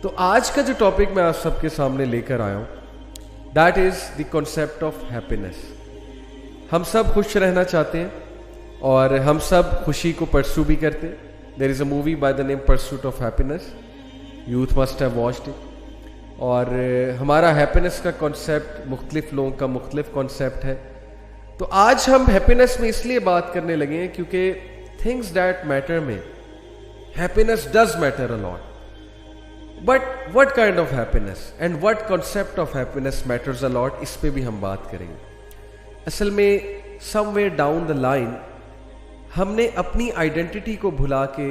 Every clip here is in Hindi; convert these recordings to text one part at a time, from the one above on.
तो आज का जो टॉपिक मैं आप सबके सामने लेकर आया हूं, that is the concept of happiness. हम सब खुश रहना चाहते हैं और हम सब खुशी को परस्यू भी करते हैं। There is a movie by the name pursuit of happiness, youth must have watched it. और हमारा हैप्पीनेस का कॉन्सेप्ट मुख्तलिफ लोगों का मुख्तलिफ कॉन्सेप्ट है। तो आज हम हैप्पीनेस में इसलिए बात करने लगे हैं क्योंकि थिंग्स दैट मैटर में happiness does matter a lot, but what kind of happiness and what concept of happiness matters a lot, इस पे भी हम बात करेंगे। असल में समवेयर डाउन द लाइन हमने अपनी आइडेंटिटी को भुला के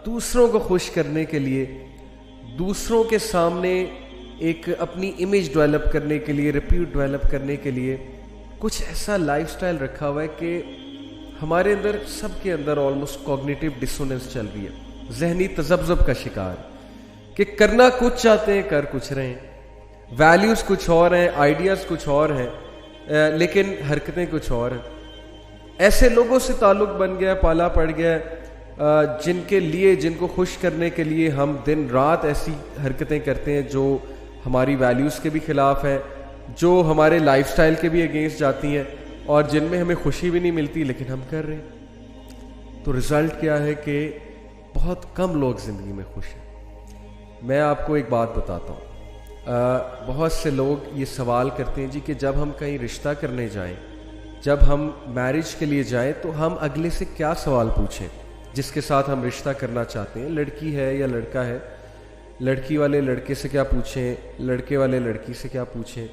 दूसरों को खुश करने के लिए, दूसरों के सामने एक अपनी इमेज डेवलप करने के लिए, रिप्यूट डेवलप करने के लिए कुछ ऐसा लाइफस्टाइल रखा हुआ है कि हमारे अंदर, सबके अंदर ऑलमोस्ट कॉग्निटिव डिसोनेंस चल रही है, जहनी तजब्जुब का शिकार कि करना कुछ चाहते हैं, कर कुछ रहे हैं, वैल्यूज कुछ और हैं, आइडियाज कुछ और हैं, लेकिन हरकतें कुछ और हैं। ऐसे लोगों से ताल्लुक बन गया, पाला पड़ गया, जिनके लिए, जिनको खुश करने के लिए हम दिन रात ऐसी हरकतें करते हैं जो हमारी वैल्यूज के भी खिलाफ है, जो हमारे लाइफस्टाइल के भी अगेंस्ट जाती हैं और जिनमें हमें खुशी भी नहीं मिलती, लेकिन हम कर रहे हैं। तो रिजल्ट क्या है कि बहुत कम लोग जिंदगी में खुश हैं। मैं आपको एक बात बताता हूँ, बहुत से लोग ये सवाल करते हैं जी कि जब हम कहीं रिश्ता करने जाएं, जब हम मैरिज के लिए जाएं, तो हम अगले से क्या सवाल पूछें जिसके साथ हम रिश्ता करना चाहते हैं। लड़की है या लड़का है, लड़की वाले लड़के से क्या पूछें, लड़के वाले लड़की से क्या पूछें।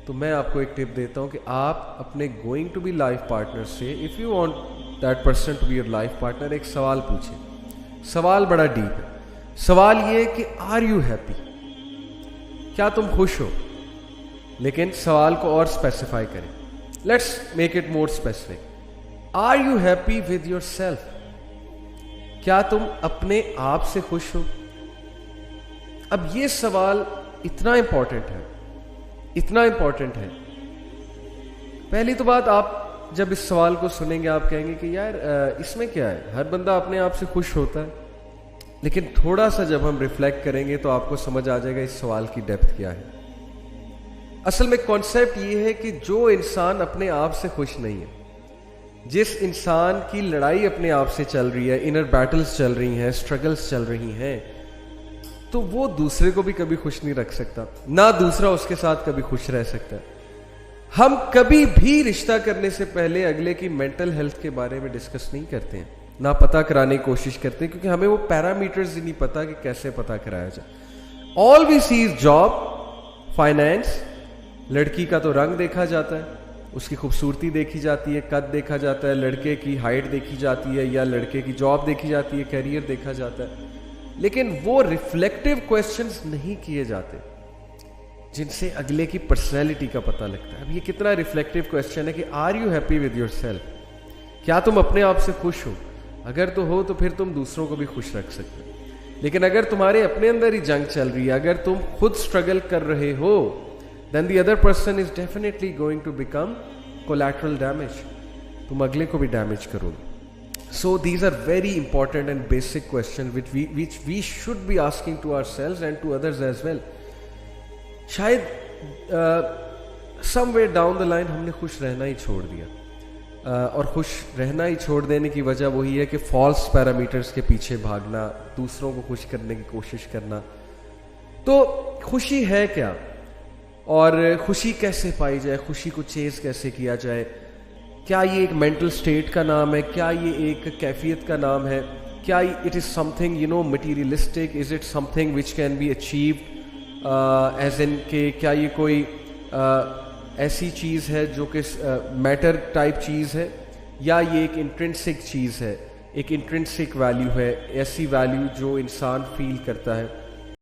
तो मैं आपको एक टिप देता हूँ कि आप अपने going to be life partner से, if you want that person to be your life partner, एक सवाल पूछें। सवाल बड़ा डीप है। सवाल ये है कि आर यू हैप्पी, क्या तुम खुश हो। लेकिन सवाल को और स्पेसिफाई करें, let's make it more specific. Are you happy with yourself, क्या तुम अपने आप से खुश हो। अब ये सवाल इतना इंपॉर्टेंट है, इतना इंपॉर्टेंट है। पहली तो बात, आप जब इस सवाल को सुनेंगे आप कहेंगे कि यार इसमें क्या है, हर बंदा अपने आप से खुश होता है। लेकिन थोड़ा सा जब हम रिफ्लेक्ट करेंगे तो आपको समझ आ जाएगा इस सवाल की डेप्थ क्या है। असल में कॉन्सेप्ट ये है कि जो इंसान अपने आप से खुश नहीं है, जिस इंसान की लड़ाई अपने आप से चल रही है, इनर बैटल्स चल रही हैं, स्ट्रगल्स चल रही हैं, तो वो दूसरे को भी कभी खुश नहीं रख सकता, ना दूसरा उसके साथ कभी खुश रह सकता है। हम कभी भी रिश्ता करने से पहले अगले की मेंटल हेल्थ के बारे में डिस्कस नहीं करते हैं, ना पता कराने की कोशिश करते हैं, क्योंकि हमें वो पैरामीटर्स ही नहीं पता कि कैसे पता कराया जाए। All we see is job, finance. लड़की का तो रंग देखा जाता है, उसकी खूबसूरती देखी जाती है, कद देखा जाता है, लड़के की हाइट देखी जाती है, या लड़के की जॉब देखी जाती है, करियर देखा जाता है। लेकिन वो रिफ्लेक्टिव क्वेश्चंस नहीं किए जाते जिनसे अगले की पर्सनैलिटी का पता लगता है। अब ये कितना रिफ्लेक्टिव क्वेश्चन है कि are you happy with yourself, क्या तुम अपने आप से खुश हो। अगर तो हो तो फिर तुम दूसरों को भी खुश रख सकते हो। लेकिन अगर तुम्हारे अपने अंदर ही जंग चल रही है, अगर तुम खुद स्ट्रगल कर रहे हो, then the other person is definitely going to become collateral damage. तुम अगले को भी डैमेज करोगे। So these are very important and basic questions which we should be asking to ourselves and to others as well. शायद somewhere down the line हमने खुश रहना ही छोड़ दिया, और खुश रहना ही छोड़ देने की वजह वही है कि फॉल्स पैरामीटर्स के पीछे भागना, दूसरों को खुश करने की कोशिश करना। तो खुशी है क्या, और खुशी कैसे पाई जाए, खुशी को चेज कैसे किया जाए। क्या ये एक मेंटल स्टेट का नाम है, क्या ये एक कैफियत का नाम है, क्या it is something materialistic, is it something which can be achieved as in के, क्या ये कोई ऐसी चीज़ है जो कि मैटर टाइप चीज़ है, या ये एक इंट्रिंसिक चीज़ है, एक इंट्रिंसिक वैल्यू है, ऐसी वैल्यू जो इंसान फील करता है।